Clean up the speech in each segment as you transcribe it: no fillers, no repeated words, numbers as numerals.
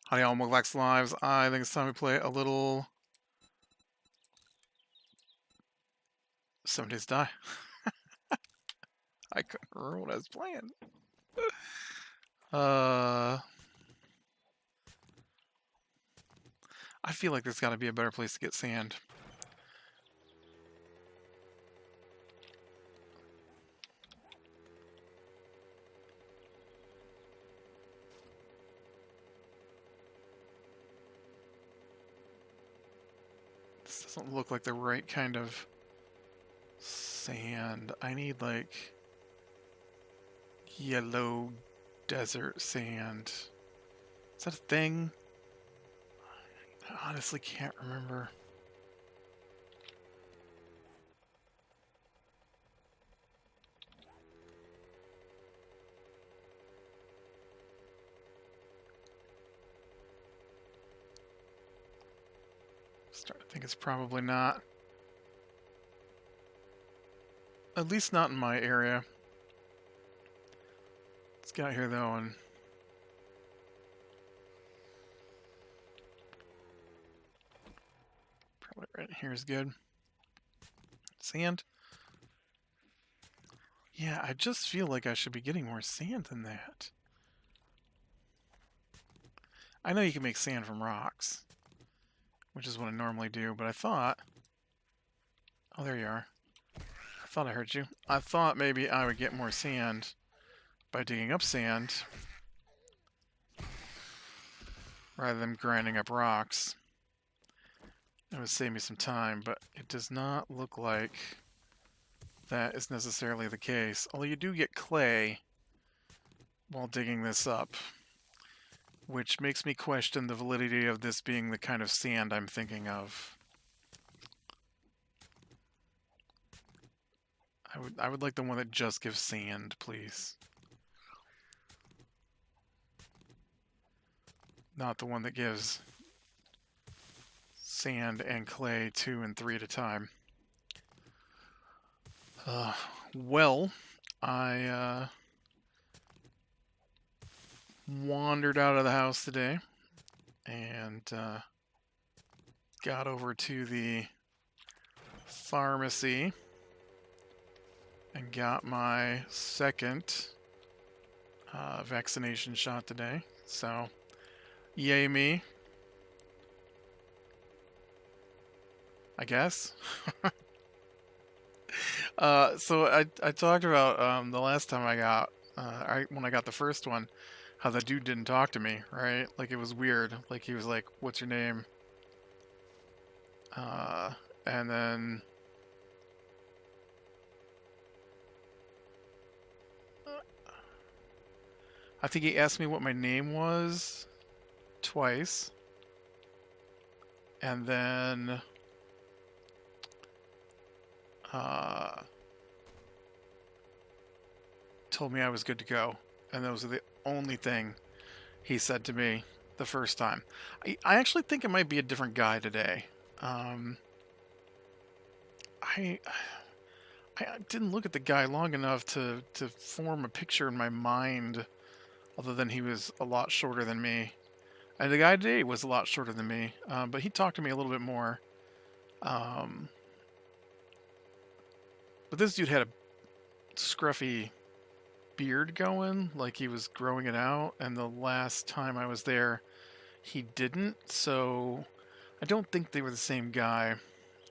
Howdy all, Muglax Lives. I think it's time we play a little 7 Days to Die. I couldn't remember what I was playing. I feel like there's got to be a better place to get sand. This doesn't look like the right kind of sand. I need like yellow desert sand. Is that a thing? I honestly can't remember. Start to think it's probably not. At least not in my area. Let's get out here though and probably right here is good. Sand. Yeah, I just feel like I should be getting more sand than that. I know you can make sand from rocks, which is what I normally do, but I thought... Oh, there you are. I thought I heard you. I thought maybe I would get more sand by digging up sand rather than grinding up rocks. It would save me some time, but it does not look like that is necessarily the case. Although you do get clay while digging this up, which makes me question the validity of this being the kind of sand I'm thinking of. I would like the one that just gives sand, please. Not the one that gives sand and clay 2 and 3 at a time. Well, I wandered out of the house today and got over to the pharmacy and got my second vaccination shot today. So, yay me, I guess. So I talked about the last time I got, when I got the first one, how the dude didn't talk to me, right? Like, it was weird. Like, he was like, "What's your name?" And then... I think he asked me what my name was twice. And then... told me I was good to go. And those are the only thing he said to me the first time. I actually think it might be a different guy today. I didn't look at the guy long enough to form a picture in my mind, other than he was a lot shorter than me. And the guy today was a lot shorter than me, but he talked to me a little bit more. But this dude had a scruffy beard going, like he was growing it out, and the last time I was there, he didn't, so I don't think they were the same guy.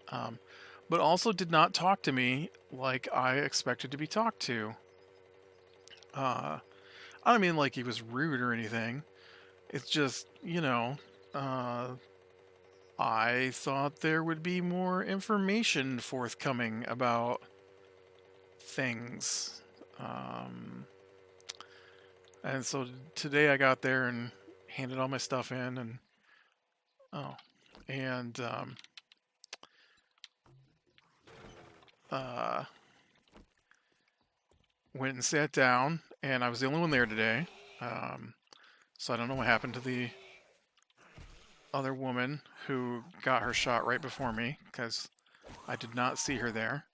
But also did not talk to me like I expected to be talked to. I don't mean like he was rude or anything. It's just, I thought there would be more information forthcoming about things. And so today I got there and handed all my stuff in, and went and sat down, and I was the only one there today. So I don't know what happened to the other woman who got her shot right before me, because I did not see her there.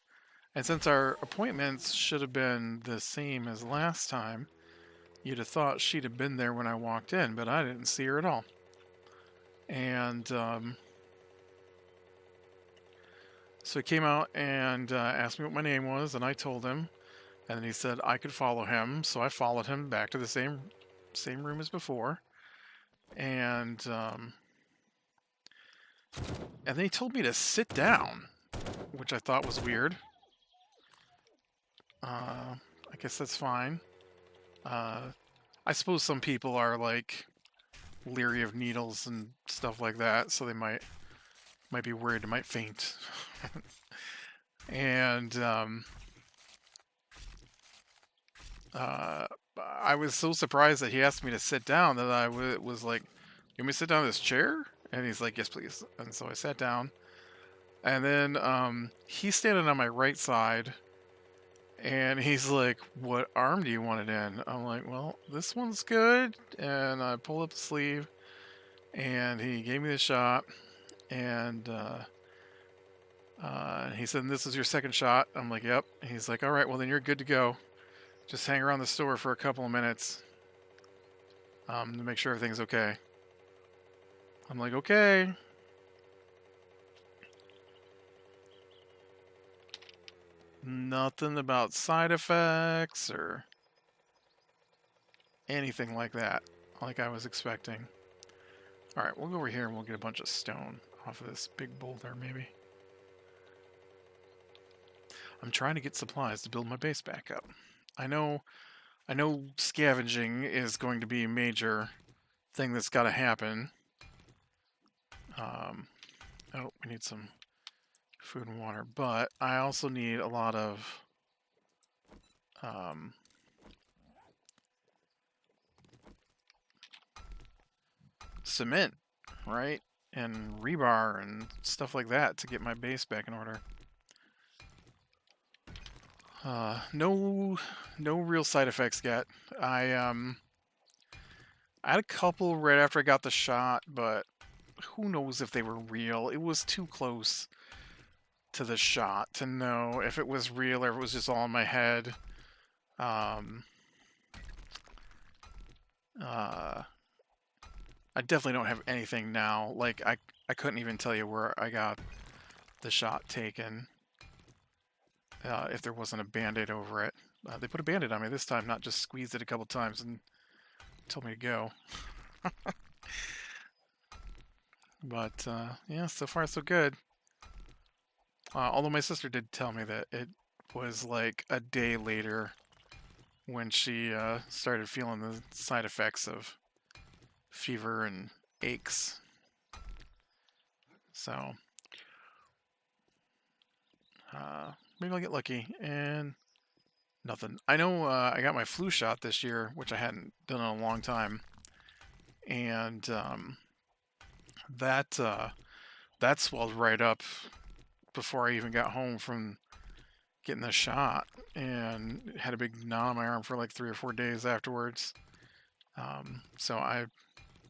And since our appointments should have been the same as last time, you'd have thought she'd have been there when I walked in, but I didn't see her at all. And so he came out and asked me what my name was, and I told him. And then he said I could follow him, so I followed him back to the same room as before. And then he told me to sit down, which I thought was weird. I guess that's fine. I suppose some people are like leery of needles and stuff like that, so they might be worried I might faint. And I was so surprised that he asked me to sit down that I was like, "You want me to sit down in this chair?" And he's like, "Yes, please." And so I sat down. And then he's standing on my right side, and he's like, "What arm do you want it in?" I'm like, "Well, this one's good." And I pulled up the sleeve, and he gave me the shot. And he said, "This is your second shot." I'm like, "Yep." He's like, "All right, well then you're good to go. Just hang around the store for a couple of minutes to make sure everything's okay." I'm like, "Okay." Nothing about side effects or anything like that, like I was expecting. All right, we'll go over here and we'll get a bunch of stone off of this big boulder, maybe. I'm trying to get supplies to build my base back up. I know scavenging is going to be a major thing that's got to happen. Oh, we need some food and water, but I also need a lot of cement, right? And rebar and stuff like that to get my base back in order. No real side effects yet. I had a couple right after I got the shot, but who knows if they were real. It was too close to the shot to know if it was real or if it was just all in my head. I definitely don't have anything now. Like, I couldn't even tell you where I got the shot taken if there wasn't a Band-Aid over it. They put a Band-Aid on me this time, not just squeezed it a couple times and told me to go. But, yeah, so far so good. Although my sister did tell me that it was like a day later when she started feeling the side effects of fever and aches. So, maybe I'll get lucky. And nothing. I know I got my flu shot this year, which I hadn't done in a long time. And that swelled right up before I even got home from getting the shot, and had a big knot on my arm for like 3 or 4 days afterwards. So I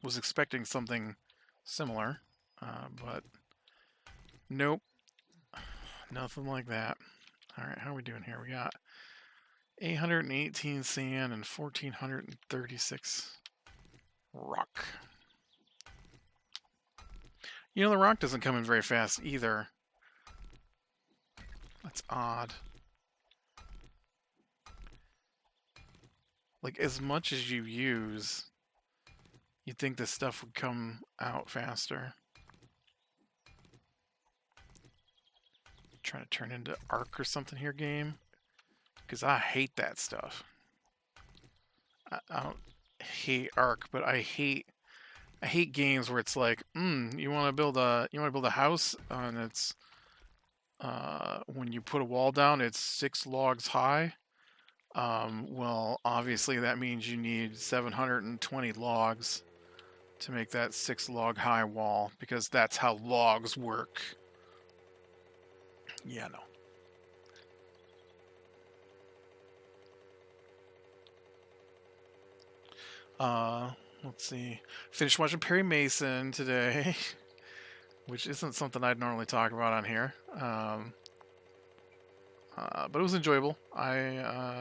was expecting something similar, but nope, nothing like that. All right, how are we doing here? We got 818 sand and 1436 rock. You know, the rock doesn't come in very fast either. That's odd. Like, as much as you use, you'd think this stuff would come out faster. Trying to turn into Arc or something here, game? Because I hate that stuff. I don't hate Arc, but I hate games where it's like, you want to build a house, and it's when you put a wall down, it's 6 logs high. Well, obviously that means you need 720 logs to make that 6 log high wall, because that's how logs work. Yeah, no. Let's see. Finished watching Perry Mason today, which isn't something I'd normally talk about on here. But it was enjoyable. I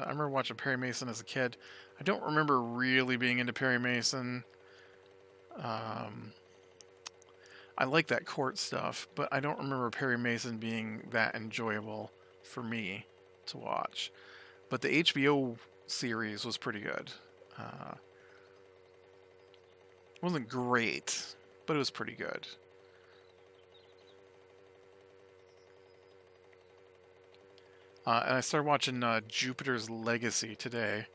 remember watching Perry Mason as a kid. I don't remember really being into Perry Mason. I like that court stuff, but I don't remember Perry Mason being that enjoyable for me to watch. But the HBO series was pretty good. It wasn't great, but it was pretty good. And I started watching Jupiter's Legacy today,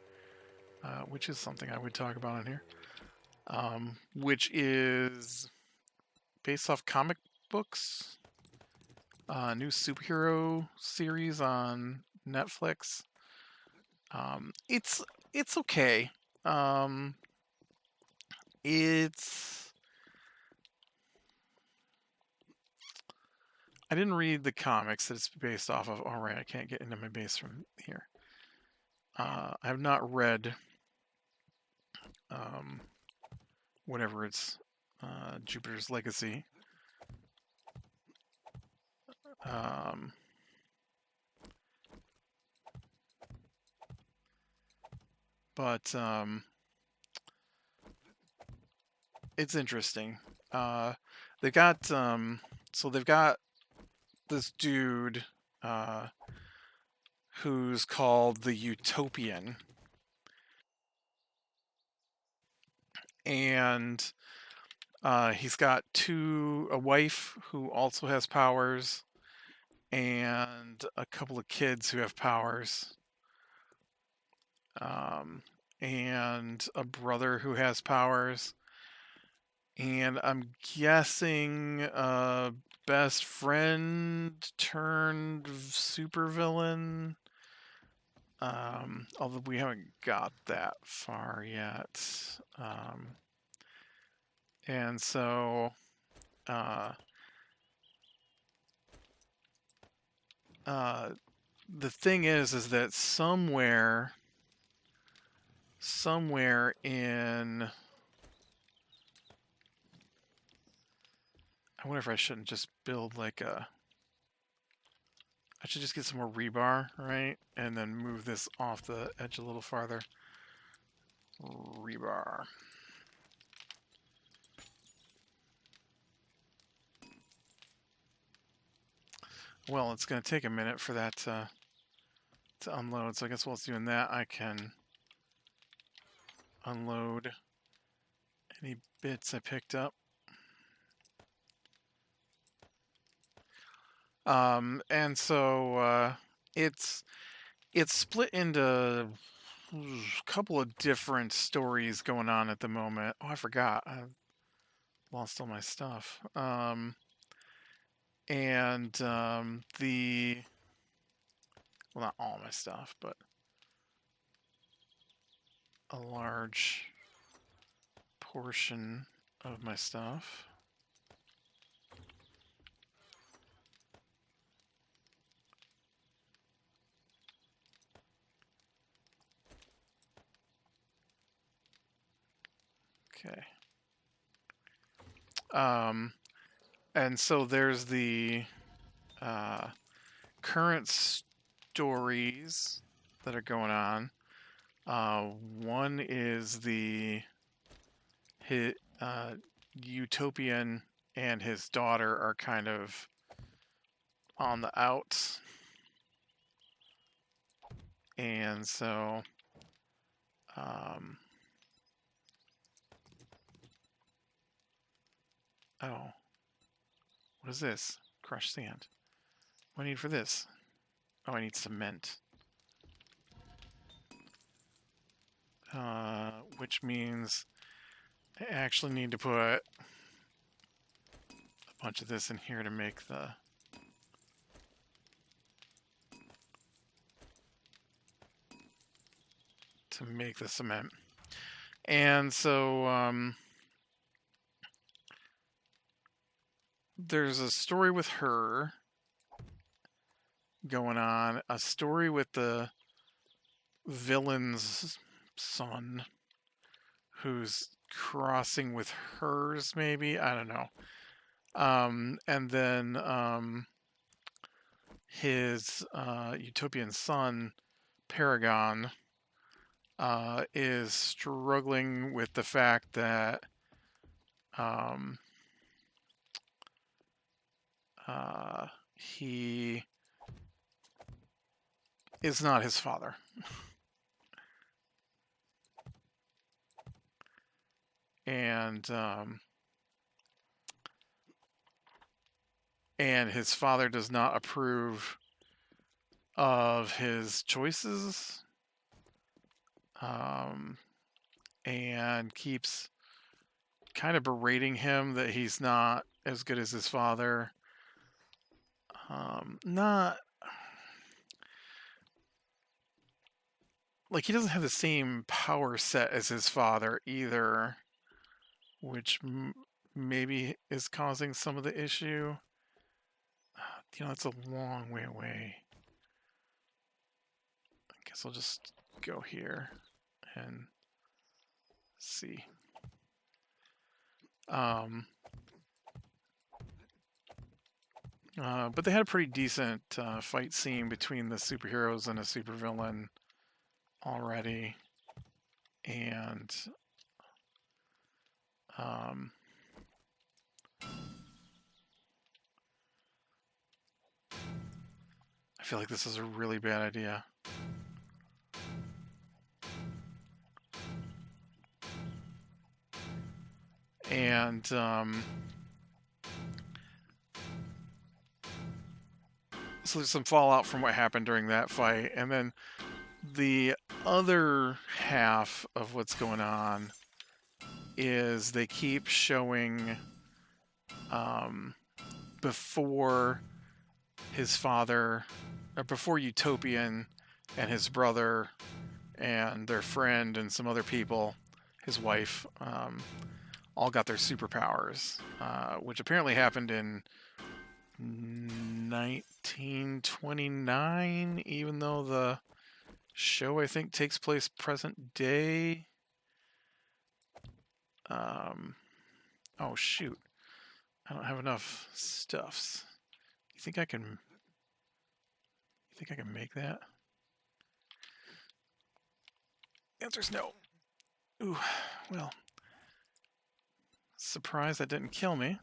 which is something I would talk about on here, which is based off comic books, new superhero series on Netflix. It's okay. Um, it's I didn't read the comics that it's based off of. All right, I can't get into my base from here. I have not read um, whatever it's Jupiter's Legacy. Um, but it's interesting. They got so they've got this dude who's called the Utopian, and he's got a wife who also has powers, and a couple of kids who have powers, and a brother who has powers, and I'm guessing best friend turned supervillain. Although we haven't got that far yet. And so uh, the thing is that somewhere in, I wonder if I shouldn't just build like I should just get some more rebar, right? And then move this off the edge a little farther. Rebar. Well, it's going to take a minute for that to unload, so I guess while it's doing that, I can unload any bits I picked up. And so it's split into a couple of different stories going on at the moment. Oh, I forgot. I lost all my stuff. And well, not all my stuff, but a large portion of my stuff. Okay. And so there's the current stories that are going on. One is his Utopian and his daughter are kind of on the outs, and so oh, what is this? Crushed sand. What do I need for this? Oh, I need cement. Which means I actually need to put a bunch of this in here to make the cement. And so there's a story with her going on, a story with the villain's son who's crossing with hers, maybe, I don't know. And then his utopian son Paragon is struggling with the fact that he is not his father. And his father does not approve of his choices, and keeps kind of berating him that he's not as good as his father. Not like he doesn't have the same power set as his father either, which maybe is causing some of the issue. It's a long way away. I guess I'll just go here and see. But they had a pretty decent fight scene between the superheroes and a supervillain already. And I feel like this is a really bad idea. And so there's some fallout from what happened during that fight. And then the other half of what's going on is they keep showing before his father, or before Utopian and his brother and their friend and some other people, his wife, all got their superpowers, which apparently happened in 1929, even though the show, I think, takes place present day. Oh, shoot. I don't have enough stuffs. You think I can make that? The answer's no. Ooh, well. Surprised that didn't kill me.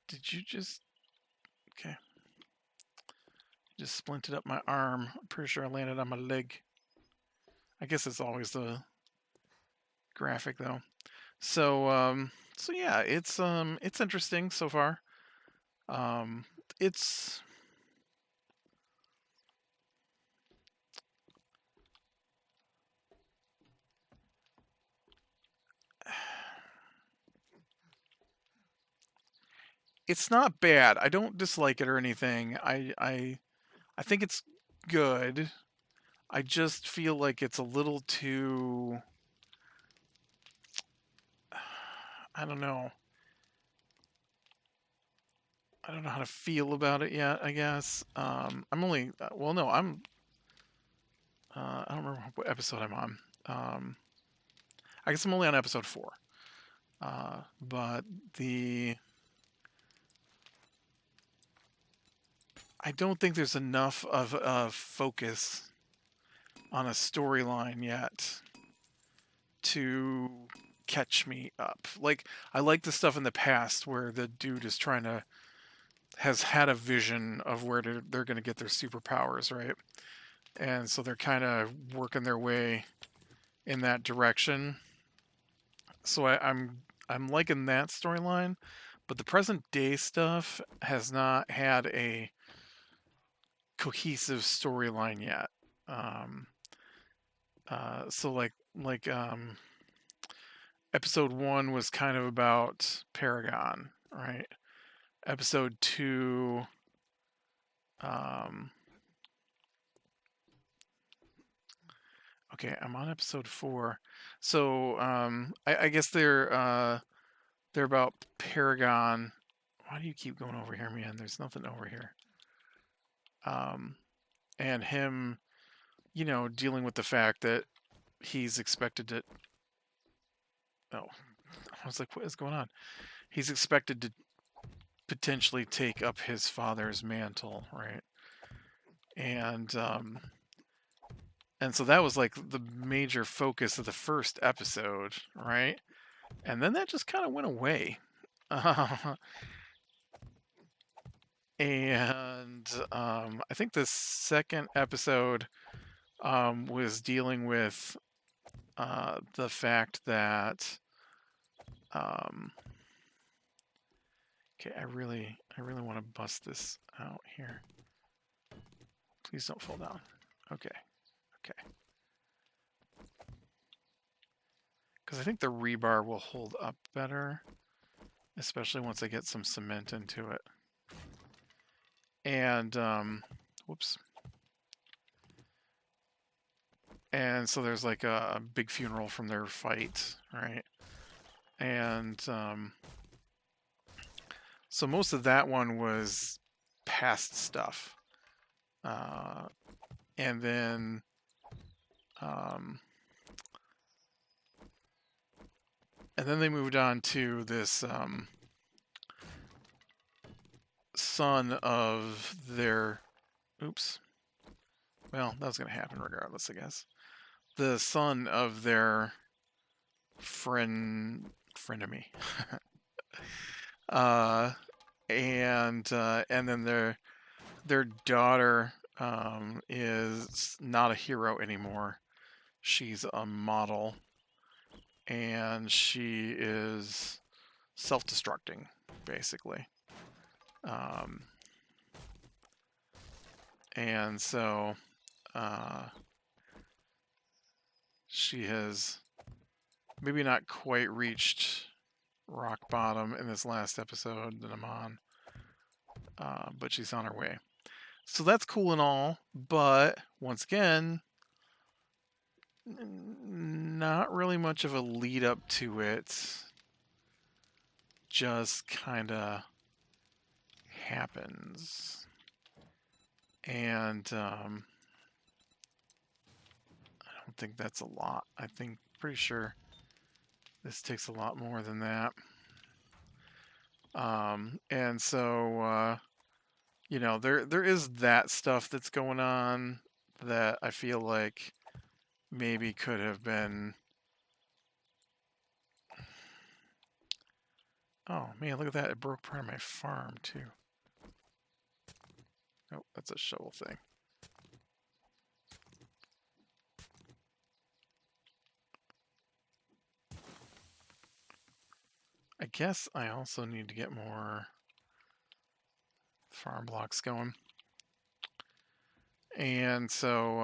Did you just... Okay. Just splinted up my arm. I'm pretty sure I landed on my leg. I guess it's always the graphic, though. So yeah, it's interesting so far. It's not bad. I don't dislike it or anything. I think it's good. I just feel like it's a little too... I don't know. I don't know how to feel about it yet, I guess. I'm only... well, no, I'm... I don't remember what episode I'm on. I guess I'm only on episode 4. But I don't think there's enough of a focus on a storyline yet to catch me up. Like, I like the stuff in the past where the dude is has had a vision of where they're going to get their superpowers, right? And so they're kind of working their way in that direction. So I'm liking that storyline, but the present day stuff has not had a cohesive storyline yet. So like episode 1 was kind of about Paragon, right? Episode 2, okay, I'm on episode 4. So I guess they're about Paragon. Why do you keep going over here, man? There's nothing over here. And him, dealing with the fact that he's expected to... Oh, I was like, what is going on? He's expected to potentially take up his father's mantle, right? And so that was like the major focus of the first episode, right? And then that just kind of went away. And I think the second episode was dealing with the fact that okay, I really want to bust this out here. Please don't fall down. Okay. Because I think the rebar will hold up better, especially once I get some cement into it. And, whoops. And so there's like a big funeral from their fight, right? And so most of that one was past stuff. And then they moved on to this son of their... Oops. Well, that was going to happen regardless, I guess. The son of their frenemy. And then their daughter is not a hero anymore. She's a model, and she is self-destructing, basically. And so she has maybe not quite reached rock bottom in this last episode that I'm on, but she's on her way. So that's cool and all, but once again, not really much of a lead up to it. Just kind of happens. And I don't think that's a lot. I think, pretty sure this takes a lot more than that. And so, you know, there is that stuff that's going on that I feel like maybe could have been... Oh, man, look at that. It broke part of my farm, too. Oh, that's a shovel thing. I guess I also need to get more farm blocks going. And so,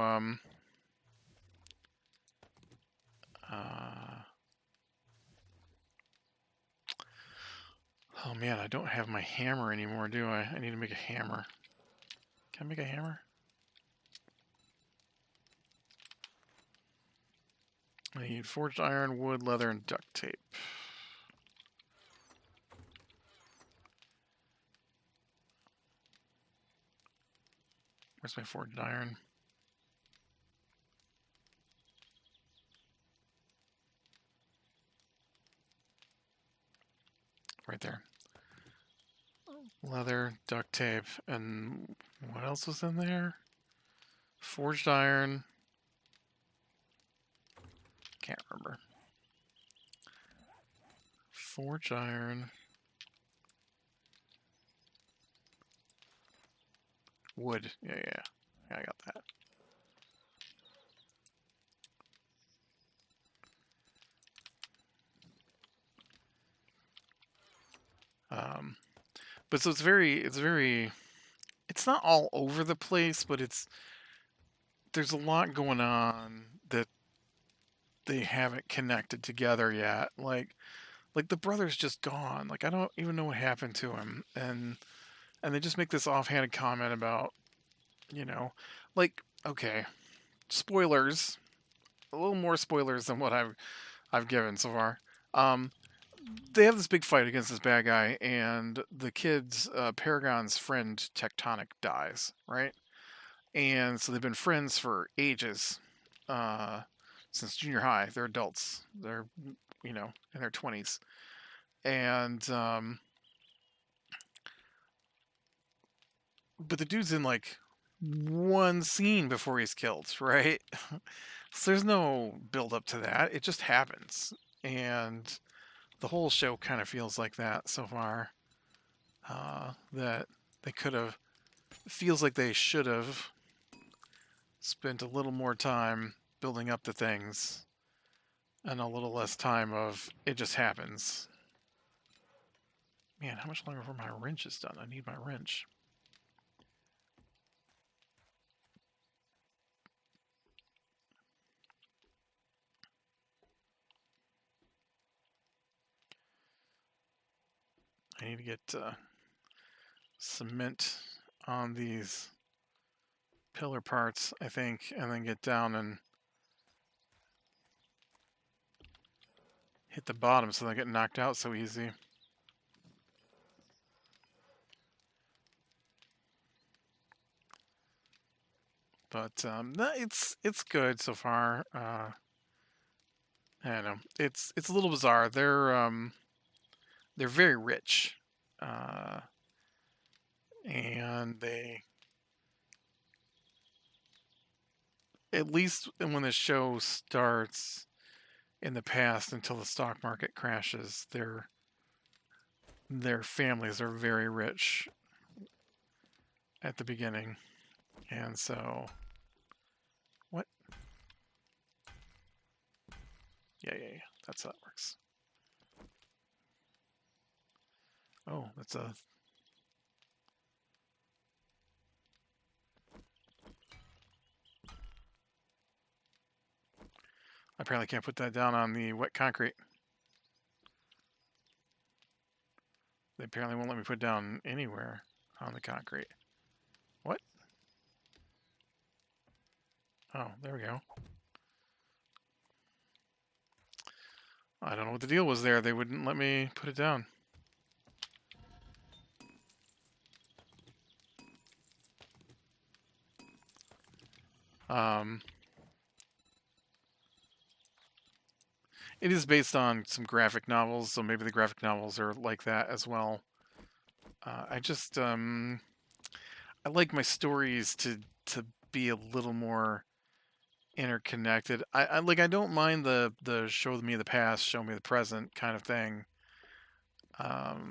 oh man, I don't have my hammer anymore, do I? I need to make a hammer. Can I make a hammer? I need forged iron, wood, leather, and duct tape. Where's my forged iron? Right there. Leather, duct tape, and what else was in there? Forged iron. Can't remember. Forged iron. Wood. Yeah, I got that. But so it's not all over the place, but there's a lot going on that they haven't connected together yet. Like the brother's just gone. Like I don't even know what happened to him, and they just make this offhanded comment about, you know, like, okay, spoilers, a little more spoilers than what I've given so far. They have this big fight against this bad guy, and the kid's Paragon's friend Tectonic dies, right? And so they've been friends for ages, since junior high. They're adults. They're, you know, in their 20s. And but the dude's in like one scene before he's killed, right? So there's no build up to that. It just happens. And the whole show kind of feels like that so far. That They could have. Feels like they should have spent a little more time building up the things and a little less time of it just happens. Man, how much longer before my wrench is done? I need my wrench. I need to get cement on these pillar parts, I think, and then get down and hit the bottom so they get knocked out so easy. But it's good so far. I don't know. It's a little bizarre. They're very rich, and they, at least when the show starts in the past until the stock market crashes, their families are very rich at the beginning, and so what? Yeah. That's how it works. Oh, that's a. I apparently can't put that down on the wet concrete. They apparently won't let me put it down anywhere on the concrete. What? Oh, there we go. I don't know what the deal was there. They wouldn't let me put it down. It is based on some graphic novels, so maybe the graphic novels are like that as well. I just I like my stories to be a little more interconnected. I don't mind the show me the past, show me the present kind of thing. I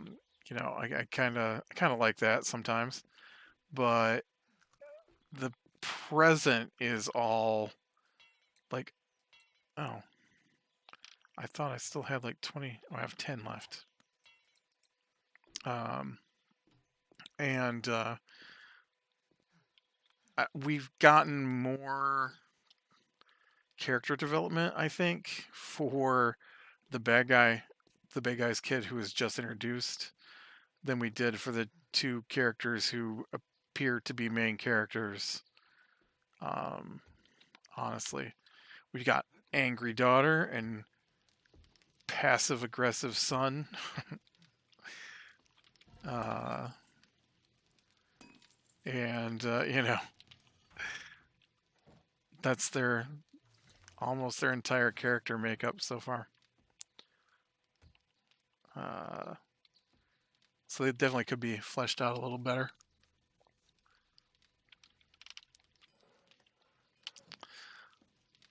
kind of like that sometimes, but the present is all like, oh, I thought I still had like 20. Oh, I have 10 left. And we've gotten more character development, I think, for the bad guy's kid who was just introduced than we did for the two characters who appear to be main characters. Honestly, we got angry daughter and passive aggressive son. And that's almost their entire character makeup so far. So they definitely could be fleshed out a little better.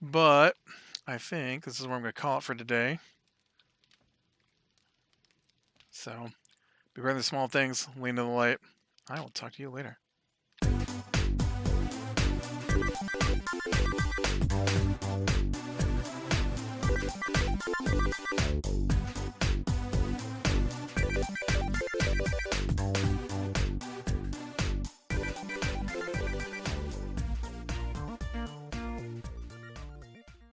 But I think this is where I'm going to call it for today. So, beware the small things, lean to the light. I will talk to you later.